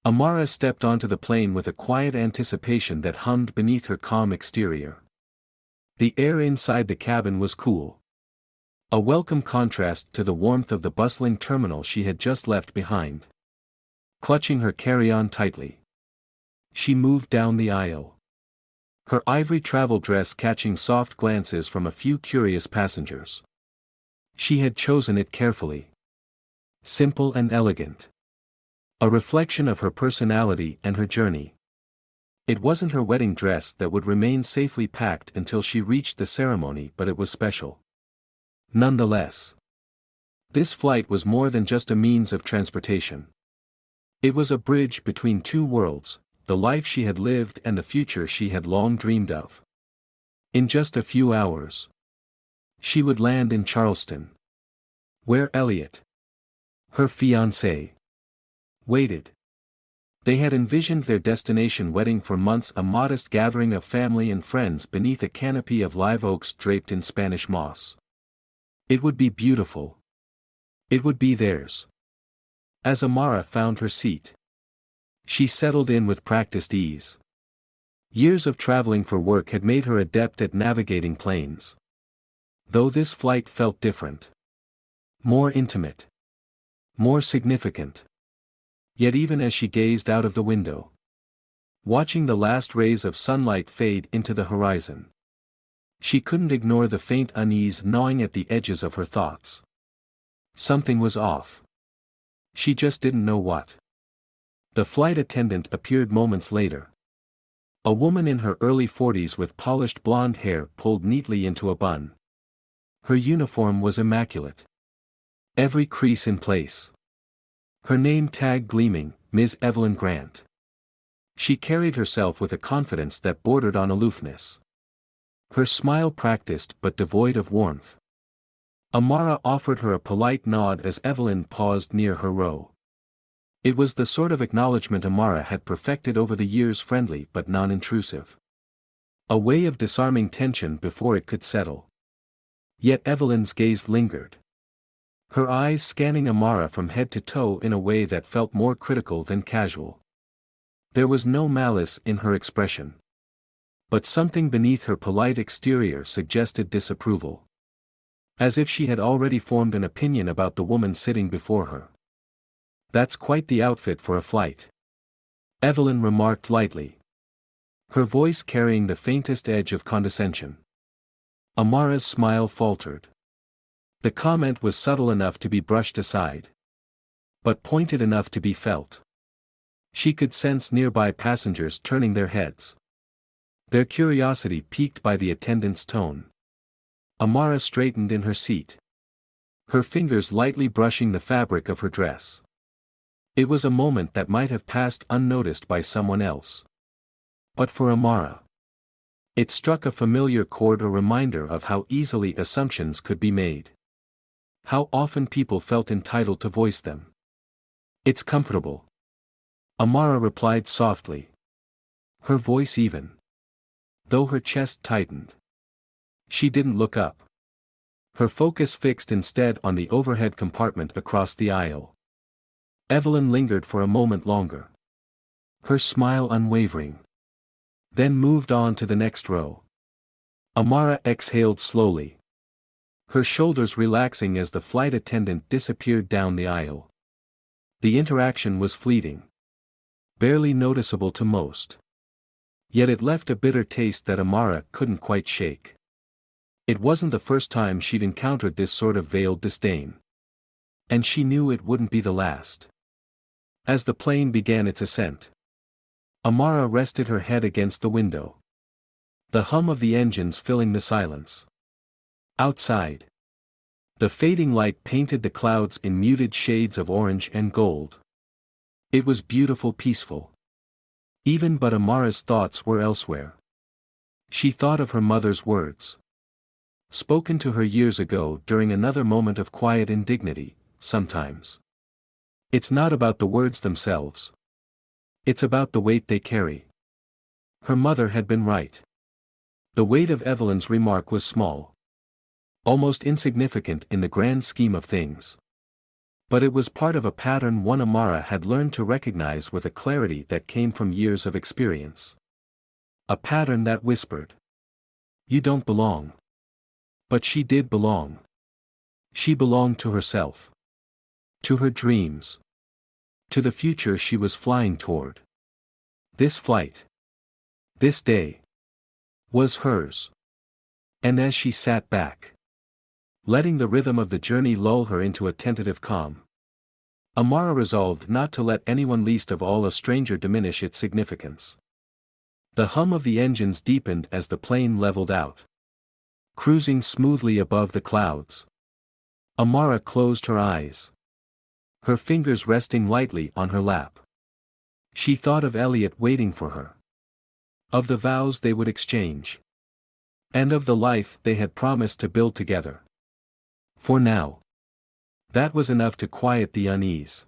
Amara stepped onto the plane with a quiet anticipation that hummed beneath her calm exterior. The air inside the cabin was cool. A welcome contrast to the warmth of the bustling terminal she had just left behind. Clutching her carry-on tightly, she moved down the aisle. Her ivory travel dress catching soft glances from a few curious passengers. She had chosen it carefully. Simple and elegant. A reflection of her personality and her journey. It wasn't her wedding dress that would remain safely packed until she reached the ceremony, but it was special. Nonetheless, this flight was more than just a means of transportation. It was a bridge between two worlds, the life she had lived and the future she had long dreamed of. In just a few hours, she would land in Charleston, where Elliot, her fiancé, waited. They had envisioned their destination wedding for months, a modest gathering of family and friends beneath a canopy of live oaks draped in Spanish moss. It would be beautiful. It would be theirs. As Amara found her seat, she settled in with practiced ease. Years of traveling for work had made her adept at navigating planes. Though this flight felt different. More intimate. More significant. Yet even as she gazed out of the window, watching the last rays of sunlight fade into the horizon, she couldn't ignore the faint unease gnawing at the edges of her thoughts. Something was off. She just didn't know what. The flight attendant appeared moments later. A woman in her early 40s with polished blonde hair pulled neatly into a bun. Her uniform was immaculate. Every crease in place. Her name tag gleaming, Ms. Evelyn Grant. She carried herself with a confidence that bordered on aloofness. Her smile practiced but devoid of warmth. Amara offered her a polite nod as Evelyn paused near her row. It was the sort of acknowledgement Amara had perfected over the years, friendly but non-intrusive. A way of disarming tension before it could settle. Yet Evelyn's gaze lingered. Her eyes scanning Amara from head to toe in a way that felt more critical than casual. There was no malice in her expression. But something beneath her polite exterior suggested disapproval. As if she had already formed an opinion about the woman sitting before her. "That's quite the outfit for a flight," Evelyn remarked lightly, her voice carrying the faintest edge of condescension. Amara's smile faltered. The comment was subtle enough to be brushed aside, but pointed enough to be felt. She could sense nearby passengers turning their heads, their curiosity piqued by the attendant's tone. Amara straightened in her seat, her fingers lightly brushing the fabric of her dress. It was a moment that might have passed unnoticed by someone else. But for Amara, it struck a familiar chord, a reminder of how easily assumptions could be made. How often people felt entitled to voice them. "It's comfortable," Amara replied softly, her voice even, though her chest tightened. She didn't look up. Her focus fixed instead on the overhead compartment across the aisle. Evelyn lingered for a moment longer, her smile unwavering. Then moved on to the next row. Amara exhaled slowly, her shoulders relaxing as the flight attendant disappeared down the aisle. The interaction was fleeting, barely noticeable to most. Yet it left a bitter taste that Amara couldn't quite shake. It wasn't the first time she'd encountered this sort of veiled disdain. And she knew it wouldn't be the last. As the plane began its ascent, Amara rested her head against the window, the hum of the engines filling the silence. Outside, the fading light painted the clouds in muted shades of orange and gold. It was beautiful, peaceful. But Amara's thoughts were elsewhere. She thought of her mother's words, spoken to her years ago during another moment of quiet indignity. Sometimes it's not about the words themselves. It's about the weight they carry. Her mother had been right. The weight of Evelyn's remark was small, almost insignificant in the grand scheme of things. But it was part of a pattern one Amara had learned to recognize with a clarity that came from years of experience. A pattern that whispered, "You don't belong." But she did belong. She belonged to herself. To her dreams. To the future she was flying toward. This flight. This day. Was hers. And as she sat back, letting the rhythm of the journey lull her into a tentative calm, Amara resolved not to let anyone, least of all a stranger, diminish its significance. The hum of the engines deepened as the plane leveled out, cruising smoothly above the clouds. Amara closed her eyes, her fingers resting lightly on her lap. She thought of Elliot waiting for her, of the vows they would exchange, and of the life they had promised to build together. For now, that was enough to quiet the unease.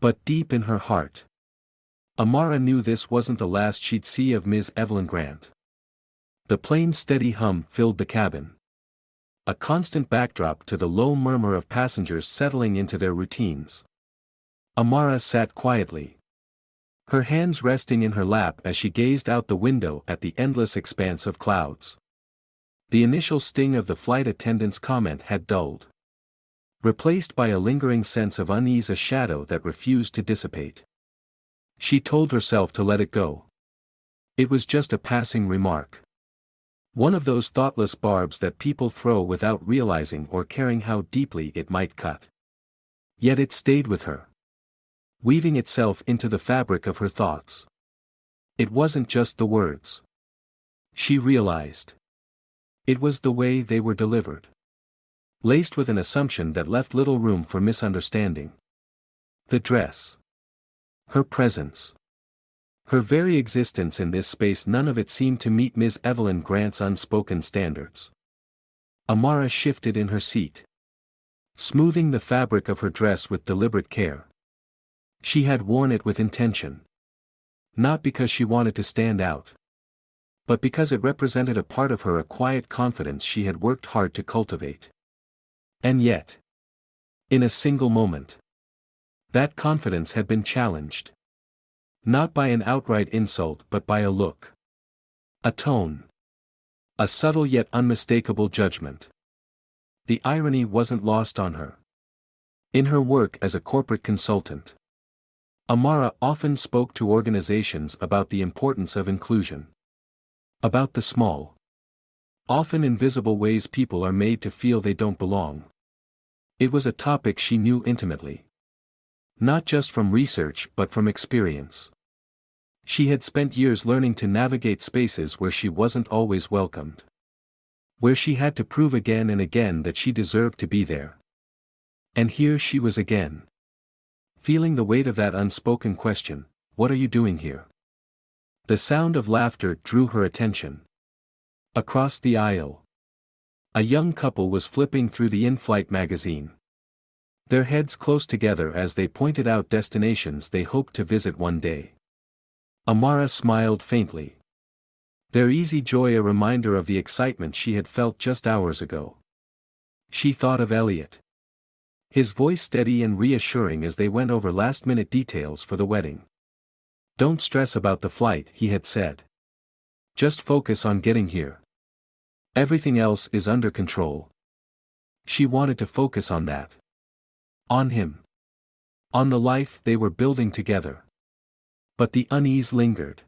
But deep in her heart, Amara knew this wasn't the last she'd see of Ms. Evelyn Grant. The plane's steady hum filled the cabin, a constant backdrop to the low murmur of passengers settling into their routines. Amara sat quietly, her hands resting in her lap as she gazed out the window at the endless expanse of clouds. The initial sting of the flight attendant's comment had dulled, replaced by a lingering sense of unease, a shadow that refused to dissipate. She told herself to let it go. It was just a passing remark. One of those thoughtless barbs that people throw without realizing or caring how deeply it might cut. Yet it stayed with her, weaving itself into the fabric of her thoughts. It wasn't just the words. She realized. It was the way they were delivered, laced with an assumption that left little room for misunderstanding. The dress. Her presence. Her very existence in this space, none of it seemed to meet Ms. Evelyn Grant's unspoken standards. Amara shifted in her seat, smoothing the fabric of her dress with deliberate care. She had worn it with intention. Not because she wanted to stand out, but because it represented a part of her, a quiet confidence she had worked hard to cultivate. And yet, in a single moment, that confidence had been challenged. Not by an outright insult but by a look. A tone. A subtle yet unmistakable judgment. The irony wasn't lost on her. In her work as a corporate consultant, Amara often spoke to organizations about the importance of inclusion. About the small, often invisible ways people are made to feel they don't belong. It was a topic she knew intimately. Not just from research but from experience. She had spent years learning to navigate spaces where she wasn't always welcomed. Where she had to prove again and again that she deserved to be there. And here she was again, feeling the weight of that unspoken question, "What are you doing here?" The sound of laughter drew her attention. Across the aisle, a young couple was flipping through the in-flight magazine, their heads close together as they pointed out destinations they hoped to visit one day. Amara smiled faintly, their easy joy a reminder of the excitement she had felt just hours ago. She thought of Elliot, his voice steady and reassuring as they went over last-minute details for the wedding. "Don't stress about the flight," he had said. "Just focus on getting here. Everything else is under control." She wanted to focus on that. On him. On the life they were building together. But the unease lingered.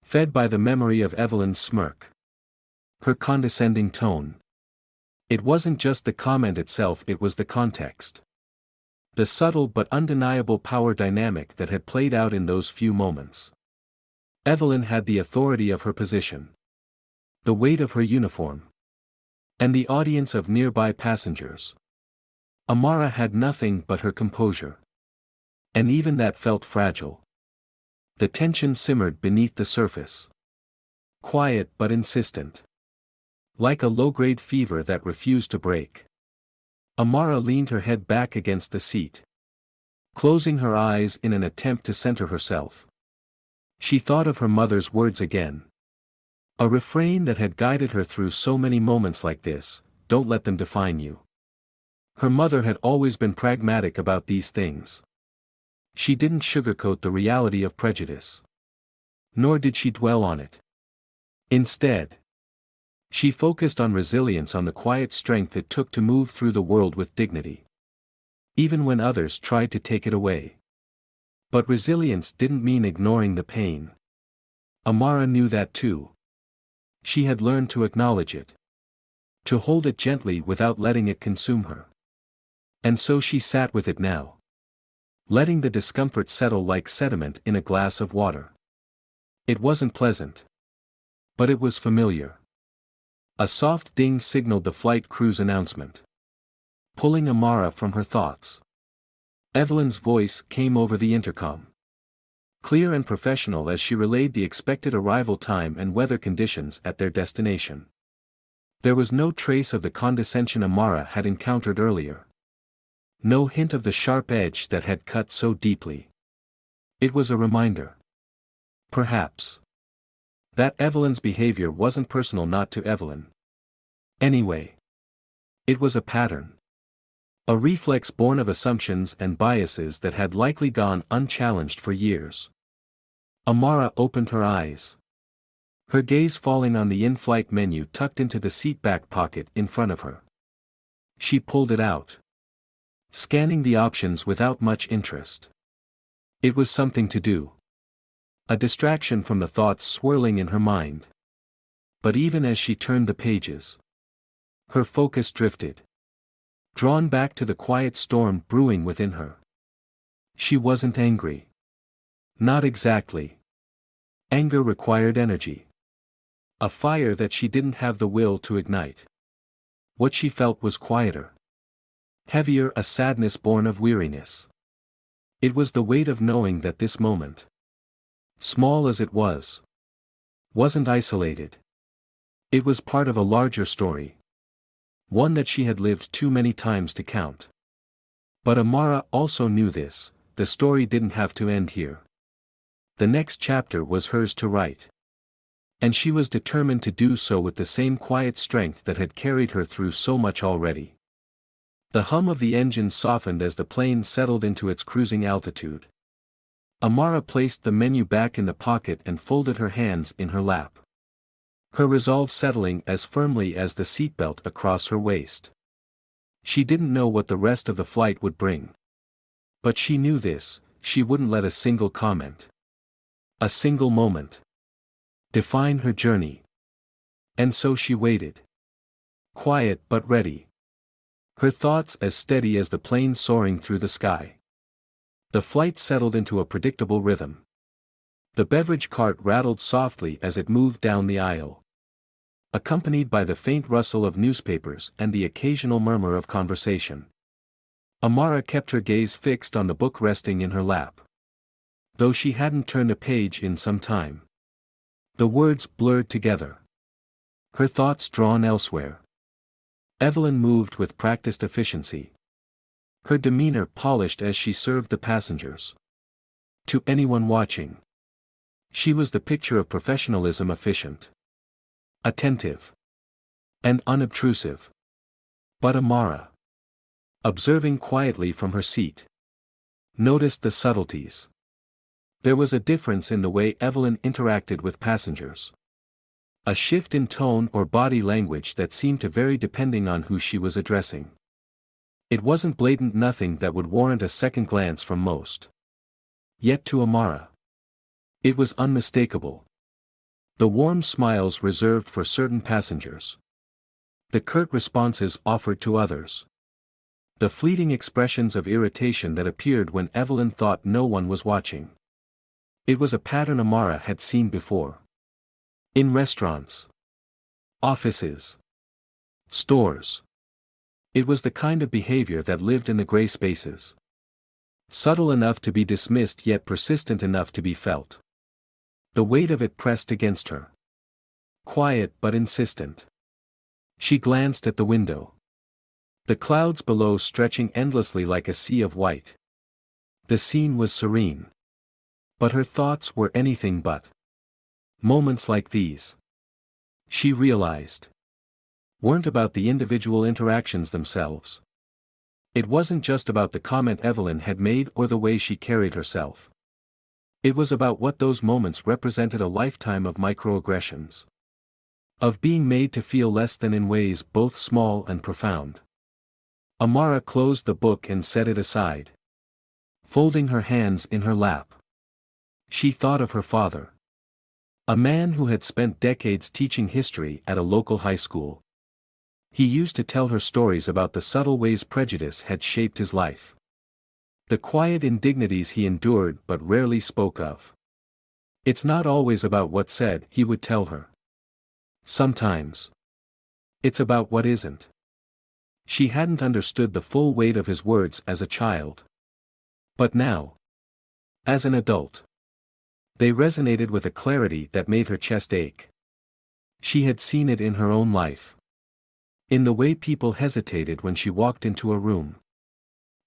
Fed by the memory of Evelyn's smirk. Her condescending tone. It wasn't just the comment itself, it was the context. The subtle but undeniable power dynamic that had played out in those few moments. Evelyn had the authority of her position, the weight of her uniform, and the audience of nearby passengers. Amara had nothing but her composure. And even that felt fragile. The tension simmered beneath the surface. Quiet but insistent. Like a low-grade fever that refused to break. Amara leaned her head back against the seat, closing her eyes in an attempt to center herself. She thought of her mother's words again. A refrain that had guided her through so many moments like this: "Don't let them define you." Her mother had always been pragmatic about these things. She didn't sugarcoat the reality of prejudice. Nor did she dwell on it. Instead, she focused on resilience, on the quiet strength it took to move through the world with dignity. Even when others tried to take it away. But resilience didn't mean ignoring the pain. Amara knew that too. She had learned to acknowledge it. To hold it gently without letting it consume her. And so she sat with it now. Letting the discomfort settle like sediment in a glass of water. It wasn't pleasant. But it was familiar. A soft ding signaled the flight crew's announcement. Pulling Amara from her thoughts. Evelyn's voice came over the intercom. Clear and professional as she relayed the expected arrival time and weather conditions at their destination. There was no trace of the condescension Amara had encountered earlier. No hint of the sharp edge that had cut so deeply. It was a reminder. Perhaps. That Evelyn's behavior wasn't personal, not to Evelyn. Anyway. It was a pattern. A reflex born of assumptions and biases that had likely gone unchallenged for years. Amara opened her eyes. Her gaze falling on the in-flight menu tucked into the seatback pocket in front of her. She pulled it out. Scanning the options without much interest. It was something to do. A distraction from the thoughts swirling in her mind. But even as she turned the pages, her focus drifted. Drawn back to the quiet storm brewing within her. She wasn't angry. Not exactly. Anger required energy. A fire that she didn't have the will to ignite. What she felt was quieter. Heavier, a sadness born of weariness. It was the weight of knowing that this moment, small as it was, wasn't isolated. It was part of a larger story. One that she had lived too many times to count. But Amara also knew this, the story didn't have to end here. The next chapter was hers to write. And she was determined to do so with the same quiet strength that had carried her through so much already. The hum of the engine softened as the plane settled into its cruising altitude. Amara placed the menu back in the pocket and folded her hands in her lap. Her resolve settling as firmly as the seatbelt across her waist. She didn't know what the rest of the flight would bring. But she knew this, she wouldn't let a single comment. A single moment. Define her journey. And so she waited. Quiet but ready. Her thoughts as steady as the plane soaring through the sky. The flight settled into a predictable rhythm. The beverage cart rattled softly as it moved down the aisle. Accompanied by the faint rustle of newspapers and the occasional murmur of conversation. Amara kept her gaze fixed on the book resting in her lap. Though she hadn't turned a page in some time. The words blurred together. Her thoughts drawn elsewhere. Evelyn moved with practiced efficiency. Her demeanor polished as she served the passengers. To anyone watching, she was the picture of professionalism, efficient, attentive, and unobtrusive. But Amara, observing quietly from her seat, noticed the subtleties. There was a difference in the way Evelyn interacted with passengers. A shift in tone or body language that seemed to vary depending on who she was addressing. It wasn't blatant, nothing that would warrant a second glance from most. Yet to Amara, it was unmistakable. The warm smiles reserved for certain passengers. The curt responses offered to others. The fleeting expressions of irritation that appeared when Evelyn thought no one was watching. It was a pattern Amara had seen before. In restaurants, offices, stores. It was the kind of behavior that lived in the gray spaces. Subtle enough to be dismissed yet persistent enough to be felt. The weight of it pressed against her. Quiet but insistent. She glanced at the window. The clouds below stretching endlessly like a sea of white. The scene was serene. But her thoughts were anything but. Moments like these, she realized, weren't about the individual interactions themselves. It wasn't just about the comment Evelyn had made or the way she carried herself. It was about what those moments represented: a lifetime of microaggressions. Of being made to feel less than in ways both small and profound. Amara closed the book and set it aside, folding her hands in her lap. She thought of her father. A man who had spent decades teaching history at a local high school. He used to tell her stories about the subtle ways prejudice had shaped his life. The quiet indignities he endured but rarely spoke of. It's not always about what's said, he would tell her. Sometimes. It's about what isn't. She hadn't understood the full weight of his words as a child. But now, as an adult, they resonated with a clarity that made her chest ache. She had seen it in her own life. In the way people hesitated when she walked into a room.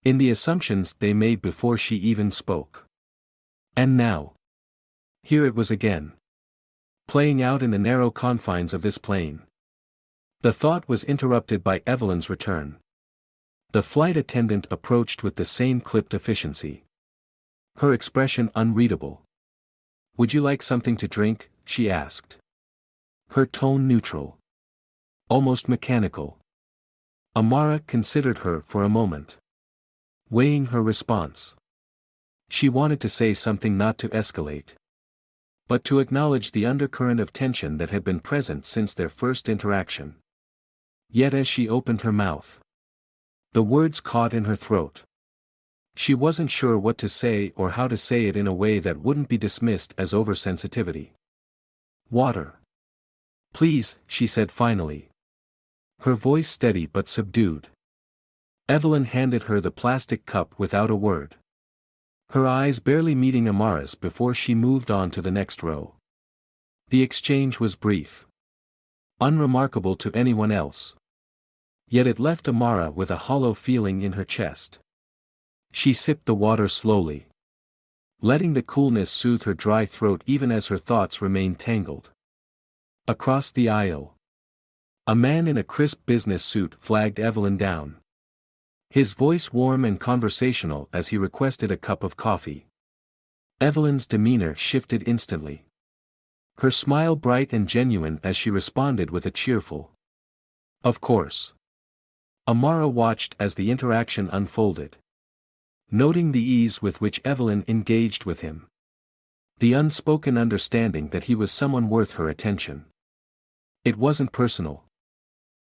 In the assumptions they made before she even spoke. And now, here it was again. Playing out in the narrow confines of this plane. The thought was interrupted by Evelyn's return. The flight attendant approached with the same clipped efficiency. Her expression unreadable. "Would you like something to drink?" she asked. Her tone neutral. Almost mechanical. Amara considered her for a moment. Weighing her response. She wanted to say something, not to escalate, but to acknowledge the undercurrent of tension that had been present since their first interaction. Yet as she opened her mouth, the words caught in her throat. She wasn't sure what to say or how to say it in a way that wouldn't be dismissed as oversensitivity. "Water. Please," she said finally. Her voice steady but subdued. Evelyn handed her the plastic cup without a word. Her eyes barely meeting Amara's before she moved on to the next row. The exchange was brief. Unremarkable to anyone else. Yet it left Amara with a hollow feeling in her chest. She sipped the water slowly, letting the coolness soothe her dry throat even as her thoughts remained tangled. Across the aisle, a man in a crisp business suit flagged Evelyn down. His voice warm and conversational as he requested a cup of coffee. Evelyn's demeanor shifted instantly. Her smile bright and genuine as she responded with a cheerful, "Of course." Amara watched as the interaction unfolded. Noting the ease with which Evelyn engaged with him. The unspoken understanding that he was someone worth her attention. It wasn't personal.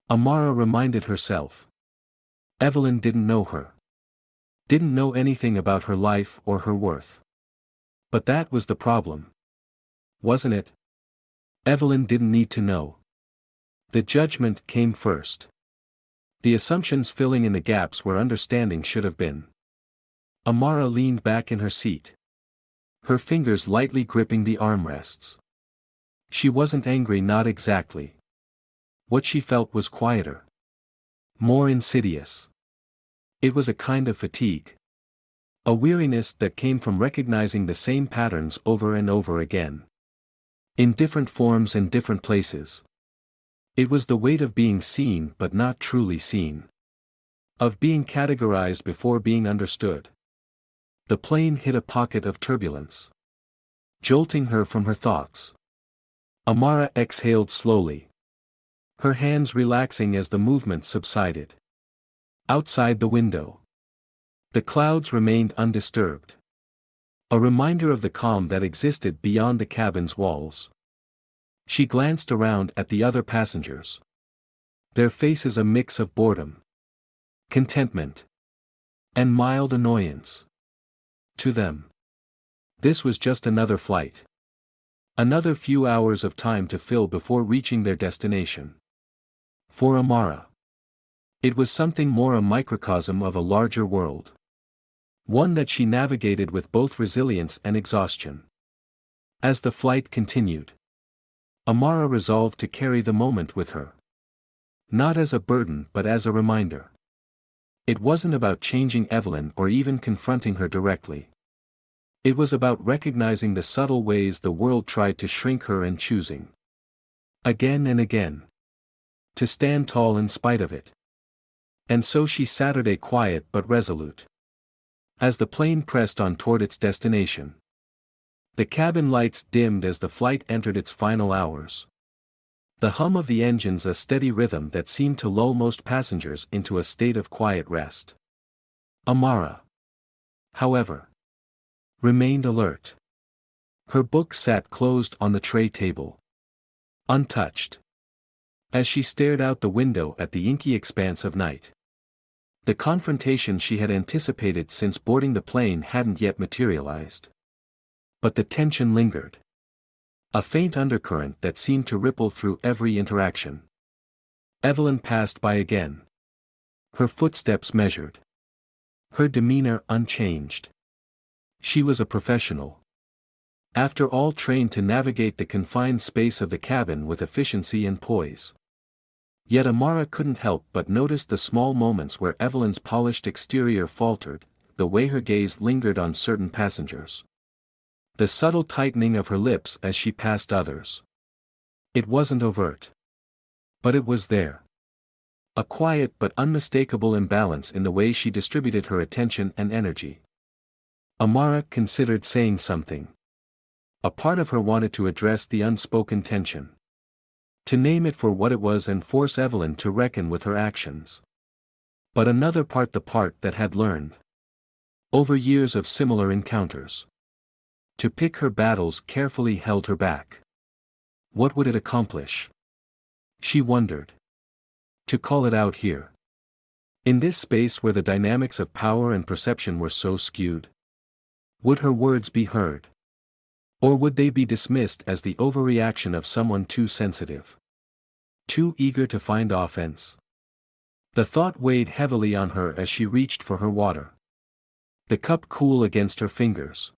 Amara reminded herself. Evelyn didn't know her. Didn't know anything about her life or her worth. But that was the problem. Wasn't it? Evelyn didn't need to know. The judgment came first. The assumptions filling in the gaps where understanding should have been. Amara leaned back in her seat. Her fingers lightly gripping the armrests. She wasn't angry, not exactly. What she felt was quieter. More insidious. It was a kind of fatigue. A weariness that came from recognizing the same patterns over and over again. In different forms and different places. It was the weight of being seen but not truly seen. Of being categorized before being understood. The plane hit a pocket of turbulence. Jolting her from her thoughts. Amara exhaled slowly. Her hands relaxing as the movement subsided. Outside the window. The clouds remained undisturbed. A reminder of the calm that existed beyond the cabin's walls. She glanced around at the other passengers. Their faces a mix of boredom, contentment, and mild annoyance. To them, this was just another flight. Another few hours of time to fill before reaching their destination. For Amara, it was something more, a microcosm of a larger world. One that she navigated with both resilience and exhaustion. As the flight continued, Amara resolved to carry the moment with her. Not as a burden but as a reminder. It wasn't about changing Evelyn or even confronting her directly. It was about recognizing the subtle ways the world tried to shrink her and choosing. Again and again. To stand tall in spite of it. And so she sat quiet but resolute. As the plane pressed on toward its destination, the cabin lights dimmed as the flight entered its final hours. The hum of the engines a steady rhythm that seemed to lull most passengers into a state of quiet rest. Amara, however, remained alert. Her book sat closed on the tray table, untouched, as she stared out the window at the inky expanse of night. The confrontation she had anticipated since boarding the plane hadn't yet materialized. But the tension lingered. A faint undercurrent that seemed to ripple through every interaction. Evelyn passed by again. Her footsteps measured. Her demeanor unchanged. She was a professional. After all, trained to navigate the confined space of the cabin with efficiency and poise. Yet Amara couldn't help but notice the small moments where Evelyn's polished exterior faltered, the way her gaze lingered on certain passengers. The subtle tightening of her lips as she passed others. It wasn't overt. But it was there. A quiet but unmistakable imbalance in the way she distributed her attention and energy. Amara considered saying something. A part of her wanted to address the unspoken tension. To name it for what it was and force Evelyn to reckon with her actions. But another part, the part that had learned, over years of similar encounters, to pick her battles carefully, held her back. What would it accomplish? She wondered. To call it out here. In this space where the dynamics of power and perception were so skewed. Would her words be heard? Or would they be dismissed as the overreaction of someone too sensitive? Too eager to find offense? The thought weighed heavily on her as she reached for her water. The cup cool against her fingers.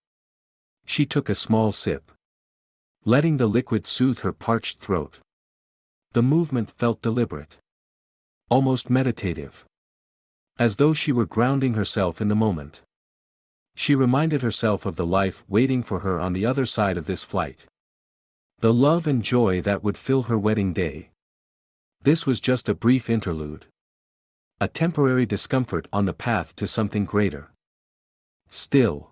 She took a small sip, letting the liquid soothe her parched throat. The movement felt deliberate. Almost meditative. As though she were grounding herself in the moment. She reminded herself of the life waiting for her on the other side of this flight. The love and joy that would fill her wedding day. This was just a brief interlude. A temporary discomfort on the path to something greater. Still,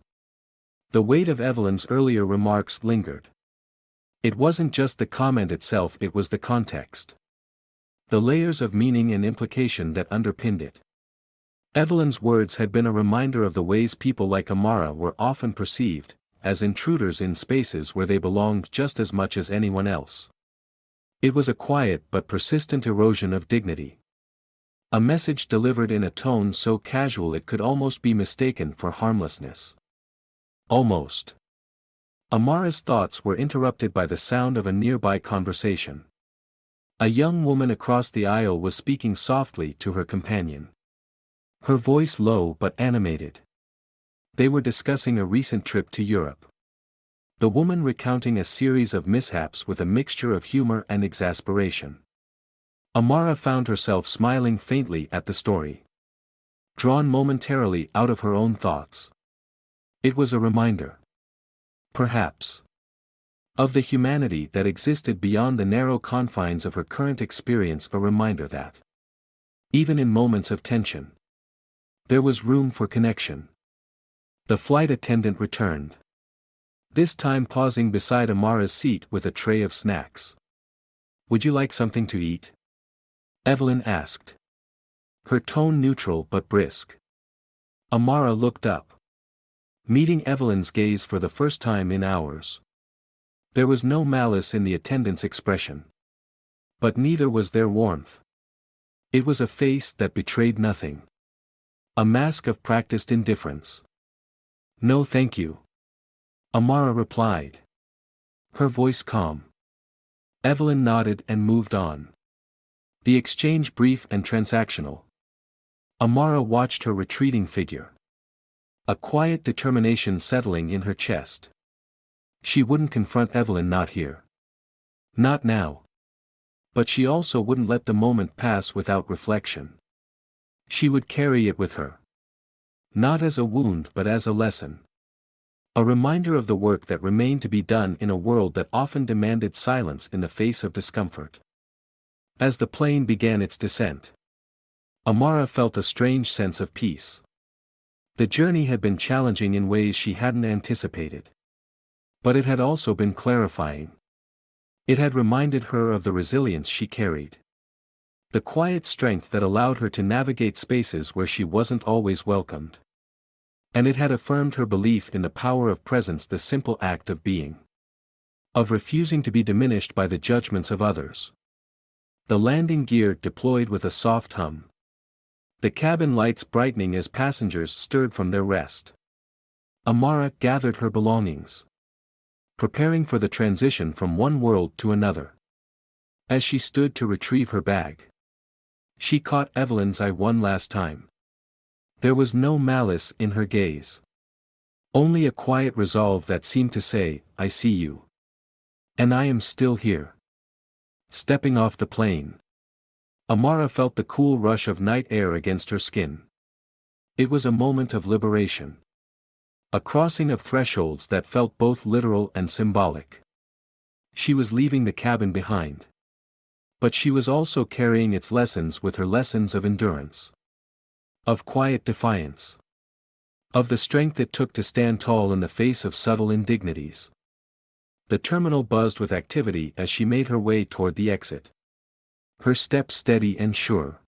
the weight of Evelyn's earlier remarks lingered. It wasn't just the comment itself, it was the context. The layers of meaning and implication that underpinned it. Evelyn's words had been a reminder of the ways people like Amara were often perceived, as intruders in spaces where they belonged just as much as anyone else. It was a quiet but persistent erosion of dignity. A message delivered in a tone so casual it could almost be mistaken for harmlessness. Almost. Amara's thoughts were interrupted by the sound of a nearby conversation. A young woman across the aisle was speaking softly to her companion. Her voice low but animated. They were discussing a recent trip to Europe. The woman recounting a series of mishaps with a mixture of humor and exasperation. Amara found herself smiling faintly at the story. Drawn momentarily out of her own thoughts. It was a reminder. Perhaps. Of the humanity that existed beyond the narrow confines of her current experience, a reminder that, even in moments of tension, there was room for connection. The flight attendant returned. This time pausing beside Amara's seat with a tray of snacks. "Would you like something to eat?" Evelyn asked. Her tone neutral but brisk. Amara looked up. Meeting Evelyn's gaze for the first time in hours. There was no malice in the attendant's expression. But neither was there warmth. It was a face that betrayed nothing. A mask of practiced indifference. "No thank you," Amara replied. Her voice calm. Evelyn nodded and moved on. The exchange brief and transactional. Amara watched her retreating figure. A quiet determination settling in her chest. She wouldn't confront Evelyn, not here. Not now. But she also wouldn't let the moment pass without reflection. She would carry it with her. Not as a wound but as a lesson. A reminder of the work that remained to be done in a world that often demanded silence in the face of discomfort. As the plane began its descent, Amara felt a strange sense of peace. The journey had been challenging in ways she hadn't anticipated. But it had also been clarifying. It had reminded her of the resilience she carried. The quiet strength that allowed her to navigate spaces where she wasn't always welcomed. And it had affirmed her belief in the power of presence, the simple act of being. Of refusing to be diminished by the judgments of others. The landing gear deployed with a soft hum. The cabin lights brightening as passengers stirred from their rest. Amara gathered her belongings. Preparing for the transition from one world to another. As she stood to retrieve her bag, she caught Evelyn's eye one last time. There was no malice in her gaze. Only a quiet resolve that seemed to say, "I see you. And I am still here." Stepping off the plane, Amara felt the cool rush of night air against her skin. It was a moment of liberation. A crossing of thresholds that felt both literal and symbolic. She was leaving the cabin behind. But she was also carrying its lessons with her, lessons of endurance. Of quiet defiance. Of the strength it took to stand tall in the face of subtle indignities. The terminal buzzed with activity as she made her way toward the exit. Her step steady and sure.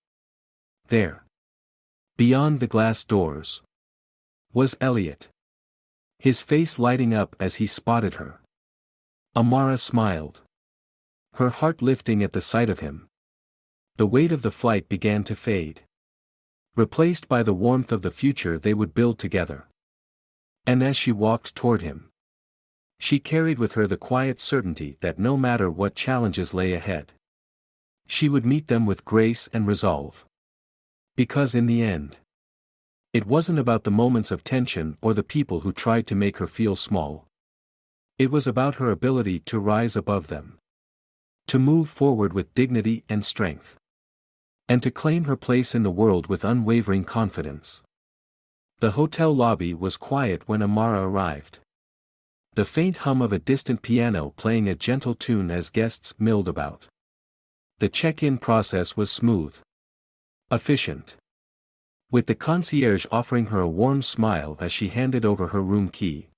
There. Beyond the glass doors. Was Elliot. His face lighting up as he spotted her. Amara smiled. Her heart lifting at the sight of him. The weight of the flight began to fade. Replaced by the warmth of the future they would build together. And as she walked toward him, she carried with her the quiet certainty that no matter what challenges lay ahead, she would meet them with grace and resolve. Because in the end, it wasn't about the moments of tension or the people who tried to make her feel small. It was about her ability to rise above them. To move forward with dignity and strength. And to claim her place in the world with unwavering confidence. The hotel lobby was quiet when Amara arrived. The faint hum of a distant piano playing a gentle tune as guests milled about. The check-in process was smooth. Efficient. With the concierge offering her a warm smile as she handed over her room key.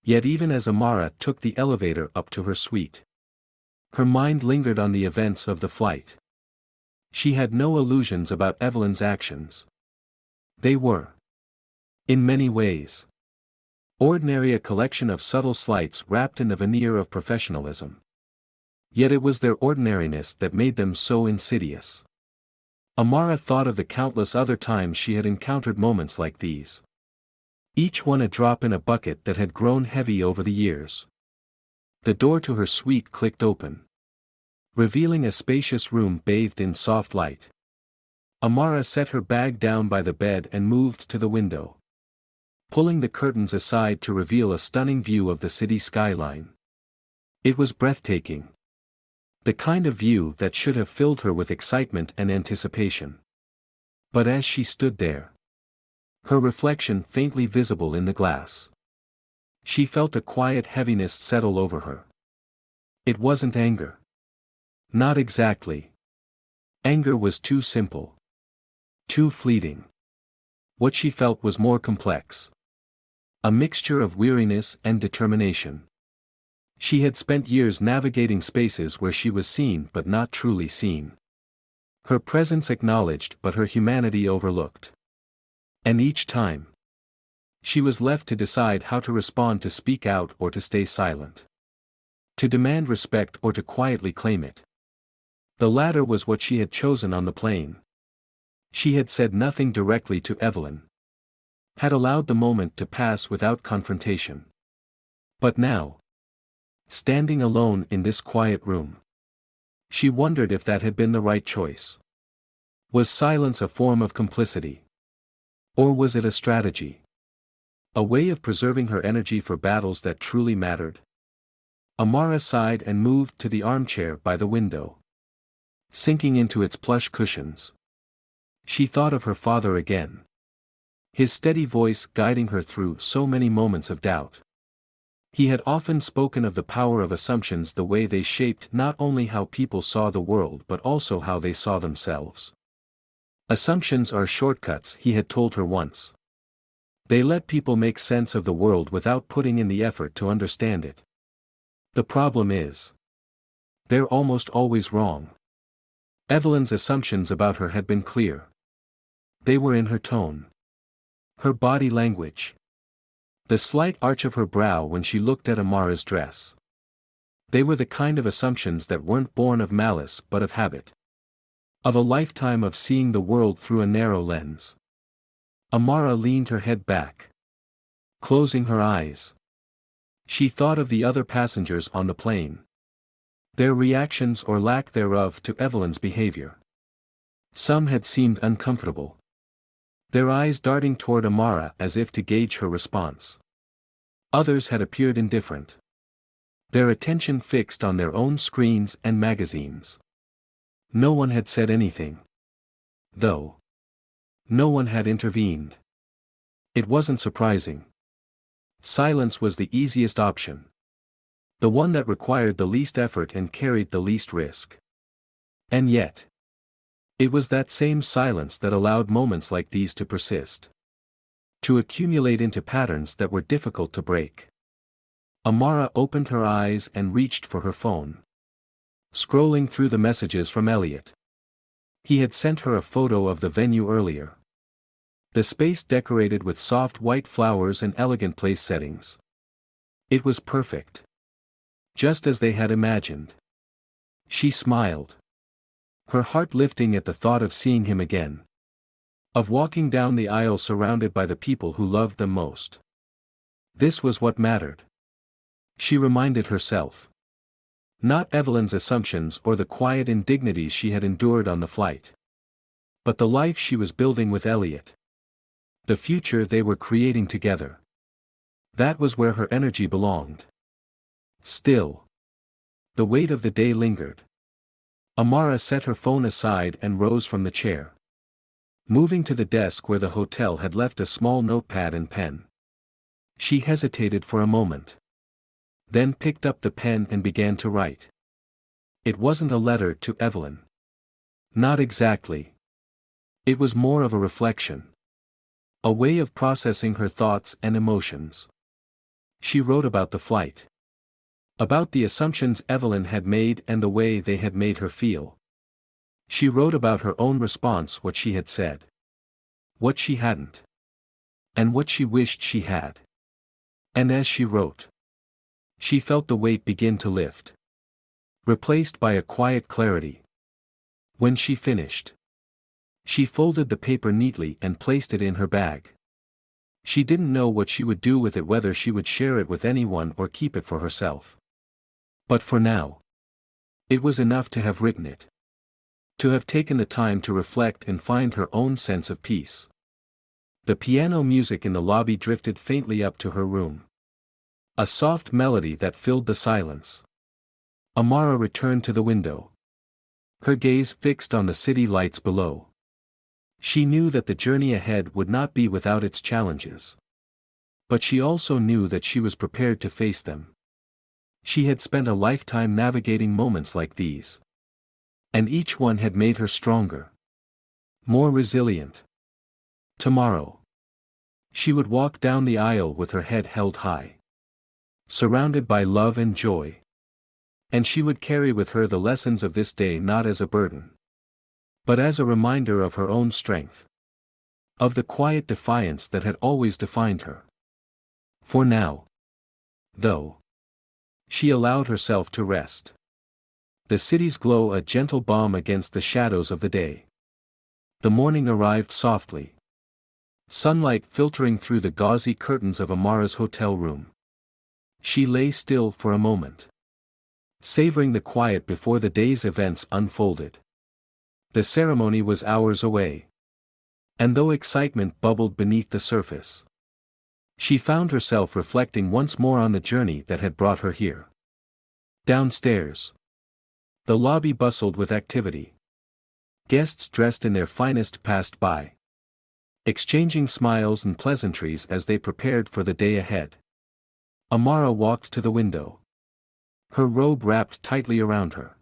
Yet even as Amara took the elevator up to her suite, her mind lingered on the events of the flight. She had no illusions about Evelyn's actions. They were, in many ways, ordinary, a collection of subtle slights wrapped in the veneer of professionalism. Yet it was their ordinariness that made them so insidious. Amara thought of the countless other times she had encountered moments like these. Each one a drop in a bucket that had grown heavy over the years. The door to her suite clicked open, revealing a spacious room bathed in soft light. Amara set her bag down by the bed and moved to the window, pulling the curtains aside to reveal a stunning view of the city skyline. It was breathtaking. The kind of view that should have filled her with excitement and anticipation. But as she stood there, her reflection faintly visible in the glass, she felt a quiet heaviness settle over her. It wasn't anger. Not exactly. Anger was too simple. Too fleeting. What she felt was more complex. A mixture of weariness and determination. She had spent years navigating spaces where she was seen but not truly seen. Her presence acknowledged but her humanity overlooked. And each time, she was left to decide how to respond, to speak out or to stay silent. To demand respect or to quietly claim it. The latter was what she had chosen on the plane. She had said nothing directly to Evelyn. Had allowed the moment to pass without confrontation. But now, standing alone in this quiet room, she wondered if that had been the right choice. Was silence a form of complicity? Or was it a strategy? A way of preserving her energy for battles that truly mattered? Amara sighed and moved to the armchair by the window. Sinking into its plush cushions, she thought of her father again. His steady voice guiding her through so many moments of doubt. He had often spoken of the power of assumptions, the way they shaped not only how people saw the world but also how they saw themselves. Assumptions are shortcuts, he had told her once. They let people make sense of the world without putting in the effort to understand it. The problem is, they're almost always wrong. Evelyn's assumptions about her had been clear. They were in her tone, her body language, the slight arch of her brow when she looked at Amara's dress. They were the kind of assumptions that weren't born of malice but of habit. Of a lifetime of seeing the world through a narrow lens. Amara leaned her head back, closing her eyes. She thought of the other passengers on the plane. Their reactions or lack thereof to Evelyn's behavior. Some had seemed uncomfortable, their eyes darting toward Amara as if to gauge her response. Others had appeared indifferent, their attention fixed on their own screens and magazines. No one had said anything, though. No one had intervened. It wasn't surprising. Silence was the easiest option. The one that required the least effort and carried the least risk. And yet, it was that same silence that allowed moments like these to persist. To accumulate into patterns that were difficult to break. Amara opened her eyes and reached for her phone. Scrolling through the messages from Elliot. He had sent her a photo of the venue earlier. The space decorated with soft white flowers and elegant place settings. It was perfect. Just as they had imagined. She smiled. Her heart lifting at the thought of seeing him again. Of walking down the aisle surrounded by the people who loved them most. This was what mattered. She reminded herself. Not Evelyn's assumptions or the quiet indignities she had endured on the flight. But the life she was building with Elliot. The future they were creating together. That was where her energy belonged. Still. The weight of the day lingered. Amara set her phone aside and rose from the chair. Moving to the desk where the hotel had left a small notepad and pen. She hesitated for a moment. Then picked up the pen and began to write. It wasn't a letter to Evelyn. Not exactly. It was more of a reflection. A way of processing her thoughts and emotions. She wrote about the flight. About the assumptions Evelyn had made and the way they had made her feel. She wrote about her own response, what she had said. What she hadn't. And what she wished she had. And as she wrote, she felt the weight begin to lift. Replaced by a quiet clarity. When she finished, she folded the paper neatly and placed it in her bag. She didn't know what she would do with it, whether she would share it with anyone or keep it for herself. But for now, it was enough to have written it. To have taken the time to reflect and find her own sense of peace. The piano music in the lobby drifted faintly up to her room. A soft melody that filled the silence. Amara returned to the window. Her gaze fixed on the city lights below. She knew that the journey ahead would not be without its challenges. But she also knew that she was prepared to face them. She had spent a lifetime navigating moments like these. And each one had made her stronger. More resilient. Tomorrow. She would walk down the aisle with her head held high. Surrounded by love and joy. And she would carry with her the lessons of this day not as a burden, but as a reminder of her own strength. Of the quiet defiance that had always defined her. For now, though, she allowed herself to rest. The city's glow a gentle balm against the shadows of the day. The morning arrived softly. Sunlight filtering through the gauzy curtains of Amara's hotel room. She lay still for a moment. Savoring the quiet before the day's events unfolded. The ceremony was hours away. And though excitement bubbled beneath the surface, she found herself reflecting once more on the journey that had brought her here. Downstairs. The lobby bustled with activity. Guests dressed in their finest passed by. Exchanging smiles and pleasantries as they prepared for the day ahead. Amara walked to the window. Her robe wrapped tightly around her.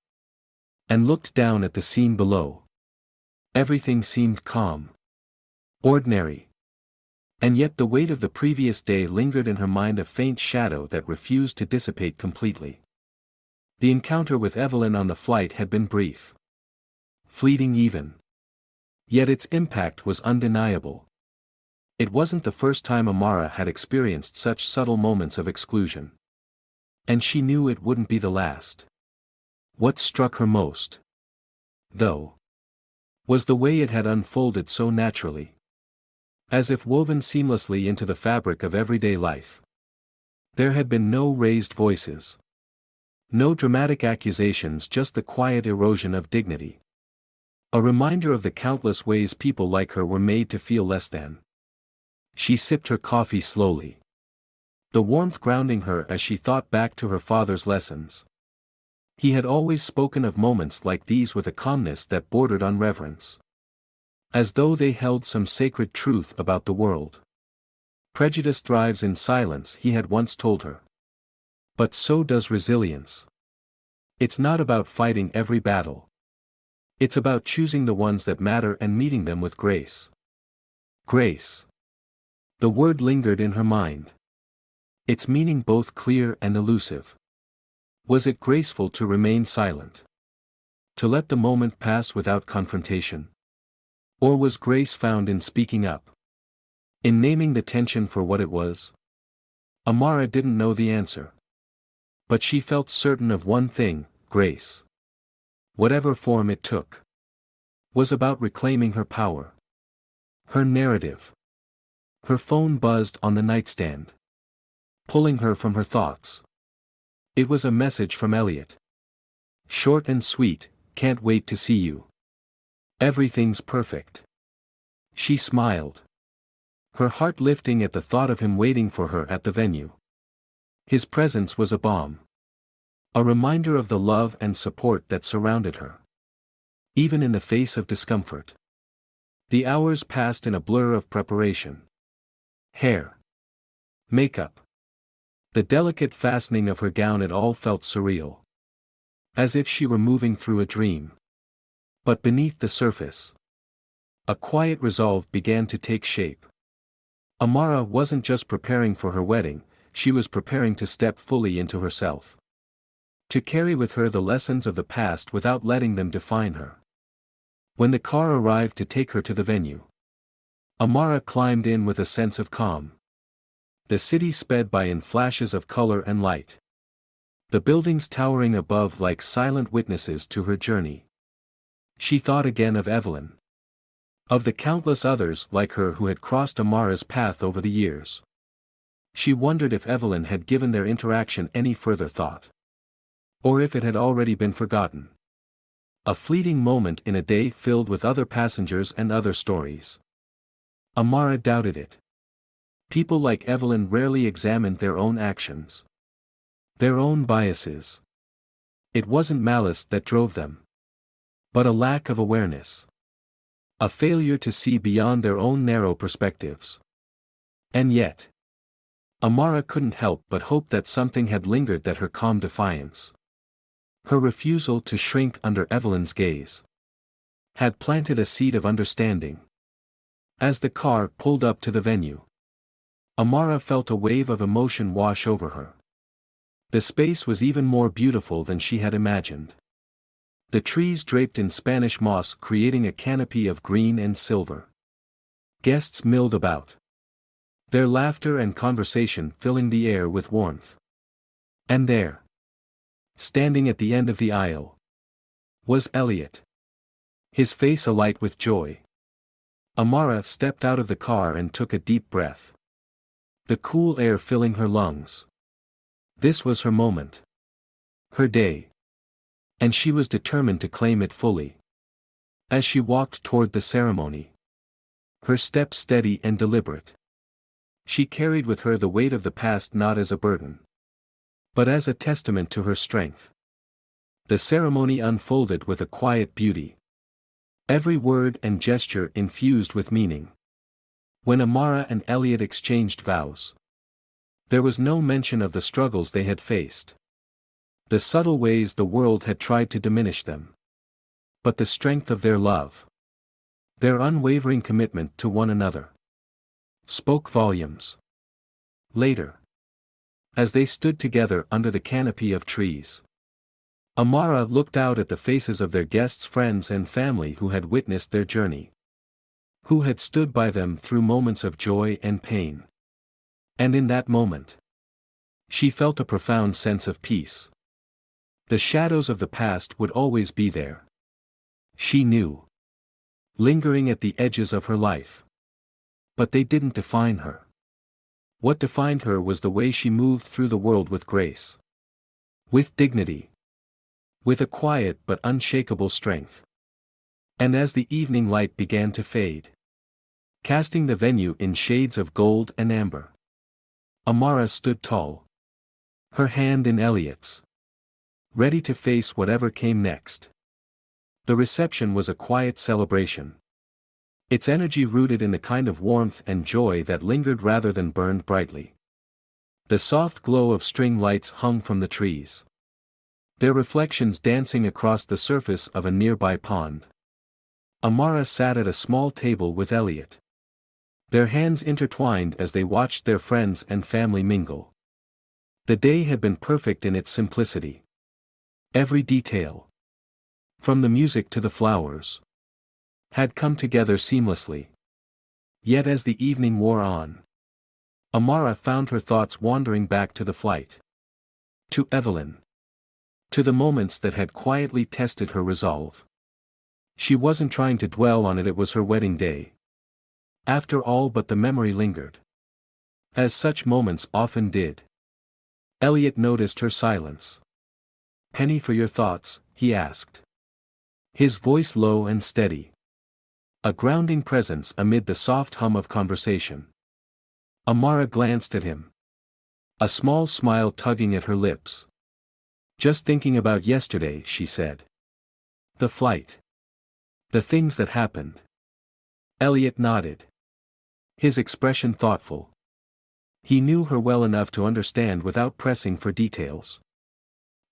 And looked down at the scene below. Everything seemed calm. Ordinary. And yet the weight of the previous day lingered in her mind, a faint shadow that refused to dissipate completely. The encounter with Evelyn on the flight had been brief. Fleeting even. Yet its impact was undeniable. It wasn't the first time Amara had experienced such subtle moments of exclusion. And she knew it wouldn't be the last. What struck her most, though, was the way it had unfolded so naturally. As if woven seamlessly into the fabric of everyday life. There had been no raised voices. No dramatic accusations, just the quiet erosion of dignity. A reminder of the countless ways people like her were made to feel less than. She sipped her coffee slowly. The warmth grounding her as she thought back to her father's lessons. He had always spoken of moments like these with a calmness that bordered on reverence. As though they held some sacred truth about the world. Prejudice thrives in silence, he had once told her. But so does resilience. It's not about fighting every battle. It's about choosing the ones that matter and meeting them with grace. Grace. The word lingered in her mind. Its meaning both clear and elusive. Was it graceful to remain silent? To let the moment pass without confrontation? Or was grace found in speaking up? In naming the tension for what it was? Amara didn't know the answer. But she felt certain of one thing: grace. Whatever form it took. Was about reclaiming her power. Her narrative. Her phone buzzed on the nightstand. Pulling her from her thoughts. It was a message from Elliot. Short and sweet: can't wait to see you. Everything's perfect. She smiled. Her heart lifting at the thought of him waiting for her at the venue. His presence was a balm. A reminder of the love and support that surrounded her. Even in the face of discomfort. The hours passed in a blur of preparation. Hair. Makeup. The delicate fastening of her gown, it all felt surreal. As if she were moving through a dream. But beneath the surface, a quiet resolve began to take shape. Amara wasn't just preparing for her wedding, she was preparing to step fully into herself. To carry with her the lessons of the past without letting them define her. When the car arrived to take her to the venue, Amara climbed in with a sense of calm. The city sped by in flashes of color and light. The buildings towering above like silent witnesses to her journey. She thought again of Evelyn. Of the countless others like her who had crossed Amara's path over the years. She wondered if Evelyn had given their interaction any further thought. Or if it had already been forgotten. A fleeting moment in a day filled with other passengers and other stories. Amara doubted it. People like Evelyn rarely examined their own actions. Their own biases. It wasn't malice that drove them. But a lack of awareness. A failure to see beyond their own narrow perspectives. And yet, Amara couldn't help but hope that something had lingered, that her calm defiance. Her refusal to shrink under Evelyn's gaze. Had planted a seed of understanding. As the car pulled up to the venue, Amara felt a wave of emotion wash over her. The space was even more beautiful than she had imagined. The trees draped in Spanish moss creating a canopy of green and silver. Guests milled about. Their laughter and conversation filling the air with warmth. And there, standing at the end of the aisle, was Elliot. His face alight with joy. Amara stepped out of the car and took a deep breath. The cool air filling her lungs. This was her moment. Her day. And she was determined to claim it fully. As she walked toward the ceremony, her steps steady and deliberate, she carried with her the weight of the past not as a burden, but as a testament to her strength. The ceremony unfolded with a quiet beauty. Every word and gesture infused with meaning. When Amara and Elliot exchanged vows, there was no mention of the struggles they had faced. The subtle ways the world had tried to diminish them. But the strength of their love. Their unwavering commitment to one another spoke volumes. Later, as they stood together under the canopy of trees, Amara looked out at the faces of their guests, friends and family who had witnessed their journey, who had stood by them through moments of joy and pain. And in that moment, she felt a profound sense of peace. The shadows of the past would always be there, she knew, lingering at the edges of her life. But they didn't define her. What defined her was the way she moved through the world with grace, with dignity, with a quiet but unshakable strength. And as the evening light began to fade, casting the venue in shades of gold and amber, Amara stood tall, her hand in Elliot's, ready to face whatever came next. The reception was a quiet celebration, its energy rooted in the kind of warmth and joy that lingered rather than burned brightly. The soft glow of string lights hung from the trees, their reflections dancing across the surface of a nearby pond. Amara sat at a small table with Elliot, their hands intertwined as they watched their friends and family mingle. The day had been perfect in its simplicity. Every detail, from the music to the flowers, had come together seamlessly. Yet as the evening wore on, Amara found her thoughts wandering back to the flight, to Evelyn, to the moments that had quietly tested her resolve. She wasn't trying to dwell on it was her wedding day. After all, but the memory lingered, as such moments often did. Elliot noticed her silence. "Penny for your thoughts?" he asked, his voice low and steady, a grounding presence amid the soft hum of conversation. Amara glanced at him, a small smile tugging at her lips. "Just thinking about yesterday," she said. "The flight. The things that happened." Elliot nodded, his expression thoughtful. He knew her well enough to understand without pressing for details.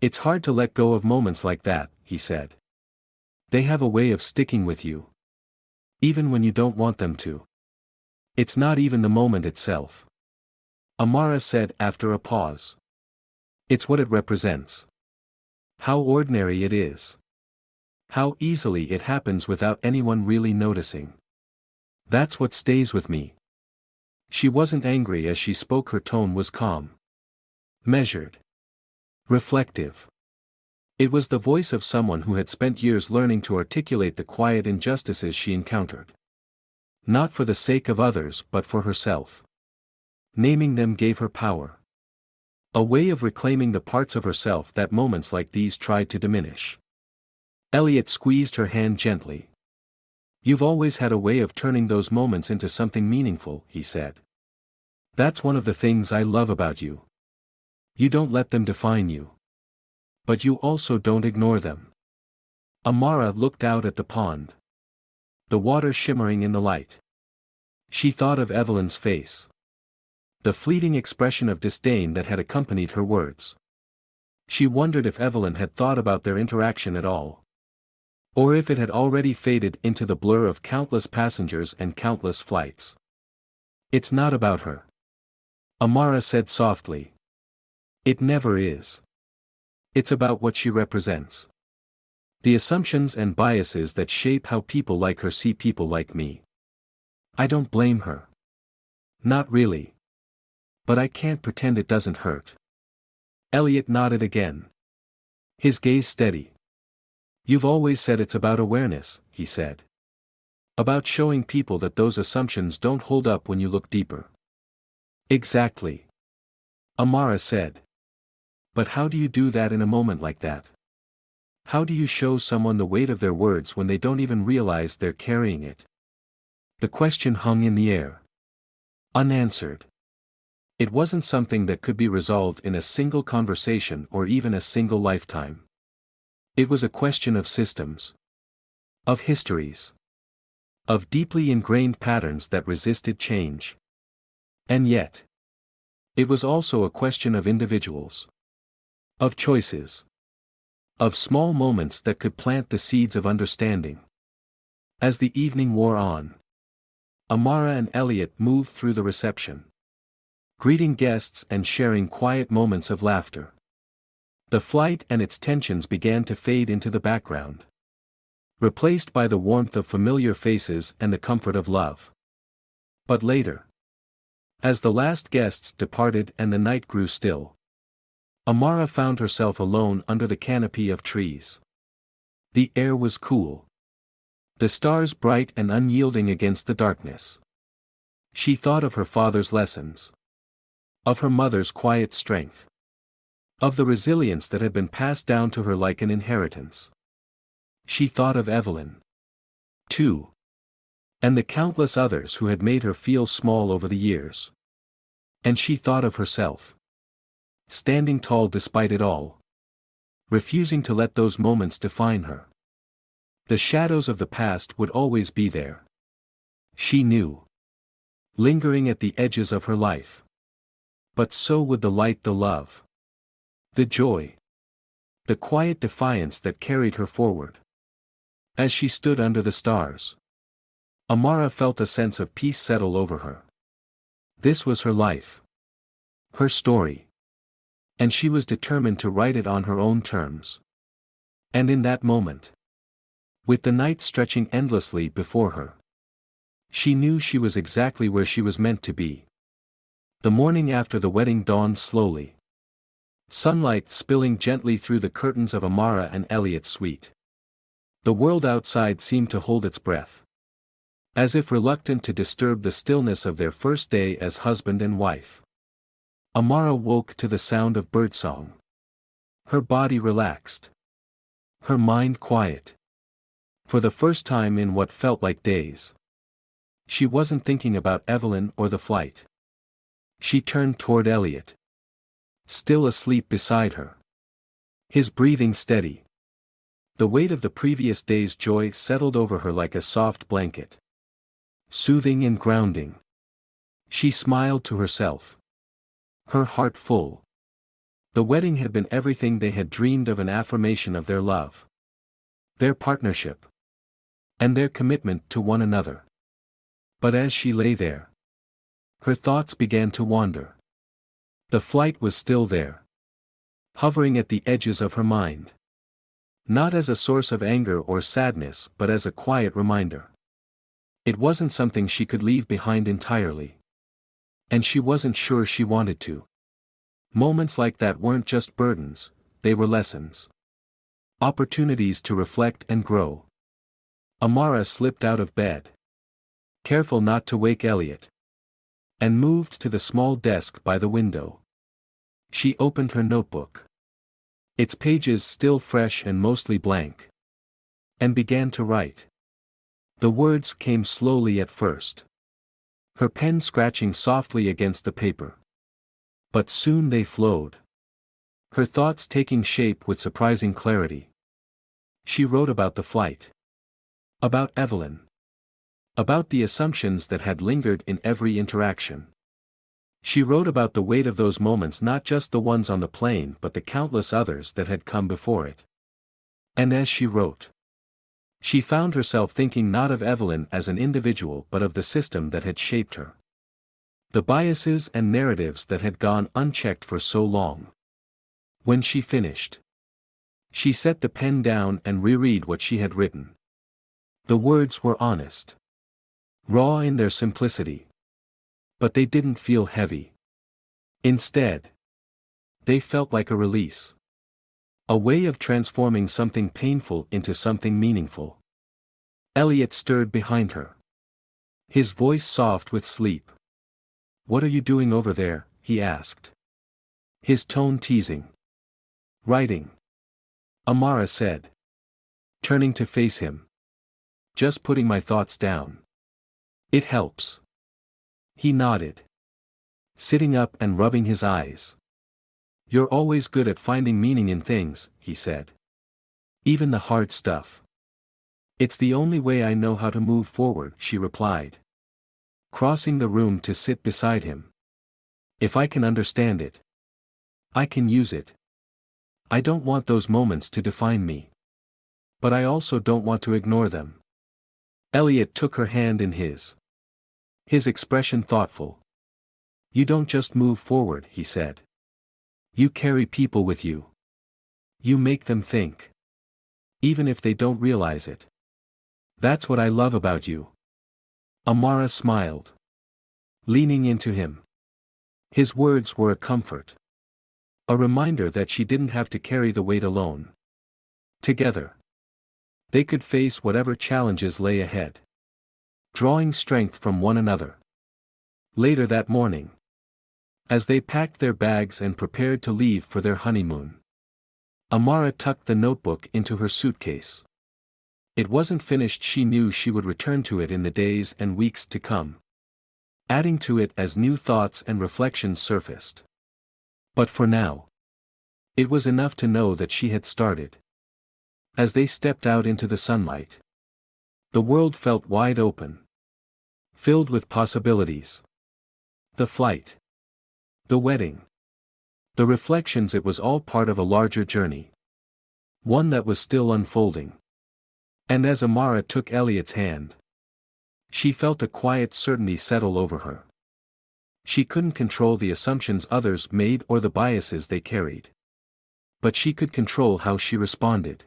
"It's hard to let go of moments like that," he said. "They have a way of sticking with you, even when you don't want them to." "It's not even the moment itself," Amara said after a pause. "It's what it represents. How ordinary it is. How easily it happens without anyone really noticing. That's what stays with me." She wasn't angry as she spoke, her tone was calm, measured, reflective. It was the voice of someone who had spent years learning to articulate the quiet injustices she encountered. Not for the sake of others but for herself. Naming them gave her power. A way of reclaiming the parts of herself that moments like these tried to diminish. Elliot squeezed her hand gently. "You've always had a way of turning those moments into something meaningful," he said. "That's one of the things I love about you. You don't let them define you. But you also don't ignore them." Amara looked out at the pond, the water shimmering in the light. She thought of Evelyn's face, the fleeting expression of disdain that had accompanied her words. She wondered if Evelyn had thought about their interaction at all, or if it had already faded into the blur of countless passengers and countless flights. "It's not about her," Amara said softly. "It never is. It's about what she represents. The assumptions and biases that shape how people like her see people like me. I don't blame her. Not really. But I can't pretend it doesn't hurt." Elliot nodded again, his gaze steady. "You've always said it's about awareness," he said. "About showing people that those assumptions don't hold up when you look deeper." "Exactly," Amara said. "But how do you do that in a moment like that? How do you show someone the weight of their words when they don't even realize they're carrying it?" The question hung in the air, unanswered. It wasn't something that could be resolved in a single conversation or even a single lifetime. It was a question of systems, of histories, of deeply ingrained patterns that resisted change. And yet, it was also a question of individuals, of choices, of small moments that could plant the seeds of understanding. As the evening wore on, Amara and Elliot moved through the reception, greeting guests and sharing quiet moments of laughter. The flight and its tensions began to fade into the background, replaced by the warmth of familiar faces and the comfort of love. But later, as the last guests departed and the night grew still, Amara found herself alone under the canopy of trees. The air was cool, the stars bright and unyielding against the darkness. She thought of her father's lessons, of her mother's quiet strength, of the resilience that had been passed down to her like an inheritance. She thought of Evelyn, too, and the countless others who had made her feel small over the years. And she thought of herself, standing tall despite it all, refusing to let those moments define her. The shadows of the past would always be there, she knew, lingering at the edges of her life. But so would the light, the love, the joy, the quiet defiance that carried her forward. As she stood under the stars, Amara felt a sense of peace settle over her. This was her life, her story, and she was determined to write it on her own terms. And in that moment, with the night stretching endlessly before her, she knew she was exactly where she was meant to be. The morning after the wedding dawned slowly, sunlight spilling gently through the curtains of Amara and Elliot's suite. The world outside seemed to hold its breath, as if reluctant to disturb the stillness of their first day as husband and wife. Amara woke to the sound of birdsong. Her body relaxed, her mind quiet. For the first time in what felt like days, she wasn't thinking about Evelyn or the flight. She turned toward Elliot, still asleep beside her, his breathing steady. The weight of the previous day's joy settled over her like a soft blanket, soothing and grounding. She smiled to herself, her heart full. The wedding had been everything they had dreamed of, an affirmation of their love, their partnership, and their commitment to one another. But as she lay there, her thoughts began to wander. The flight was still there, hovering at the edges of her mind. Not as a source of anger or sadness, but as a quiet reminder. It wasn't something she could leave behind entirely, and she wasn't sure she wanted to. Moments like that weren't just burdens, they were lessons. Opportunities to reflect and grow. Amara slipped out of bed, careful not to wake Elliot, and moved to the small desk by the window. She opened her notebook, its pages still fresh and mostly blank, and began to write. The words came slowly at first, her pen scratching softly against the paper. But soon they flowed, her thoughts taking shape with surprising clarity. She wrote about the flight, about Evelyn, about the assumptions that had lingered in every interaction. She wrote about the weight of those moments, not just the ones on the plane but the countless others that had come before it. And as she wrote, she found herself thinking not of Evelyn as an individual but of the system that had shaped her. The biases and narratives that had gone unchecked for so long. When she finished, she set the pen down and reread what she had written. The words were honest, raw in their simplicity. But they didn't feel heavy. Instead, they felt like a release. A way of transforming something painful into something meaningful. Elliot stirred behind her, his voice soft with sleep. "What are you doing over there?" he asked, his tone teasing. "Writing," Amara said, turning to face him. "Just putting my thoughts down. It helps." He nodded, sitting up and rubbing his eyes. "You're always good at finding meaning in things," he said. "Even the hard stuff." "It's the only way I know how to move forward," she replied, crossing the room to sit beside him. "If I can understand it, I can use it. I don't want those moments to define me. But I also don't want to ignore them." Elliot took her hand in his. His expression thoughtful. You don't just move forward, he said. You carry people with you. You make them think. Even if they don't realize it. That's what I love about you. Amara smiled. Leaning into him. His words were a comfort. A reminder that she didn't have to carry the weight alone. Together. They could face whatever challenges lay ahead. Drawing strength from one another. Later that morning. As they packed their bags and prepared to leave for their honeymoon. Amara tucked the notebook into her suitcase. It wasn't finished. She knew she would return to it in the days and weeks to come. Adding to it as new thoughts and reflections surfaced. But for now. It was enough to know that she had started. As they stepped out into the sunlight. The world felt wide open. Filled with possibilities. The flight. The wedding. The reflections, it was all part of a larger journey. One that was still unfolding. And as Amara took Elliot's hand. She felt a quiet certainty settle over her. She couldn't control the assumptions others made or the biases they carried. But she could control how she responded.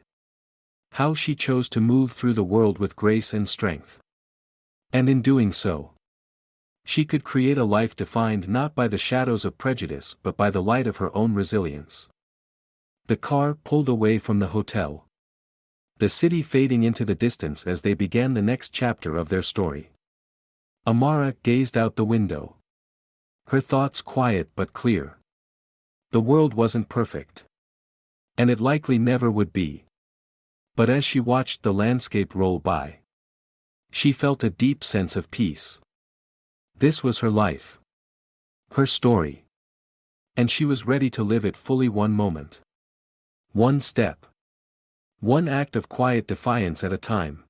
How she chose to move through the world with grace and strength. And in doing so, she could create a life defined not by the shadows of prejudice but by the light of her own resilience. The car pulled away from the hotel. The city fading into the distance as they began the next chapter of their story. Amara gazed out the window. Her thoughts quiet but clear. The world wasn't perfect. And it likely never would be. But as she watched the landscape roll by, she felt a deep sense of peace. This was her life. Her story. And she was ready to live it fully, one moment. One step. One act of quiet defiance at a time.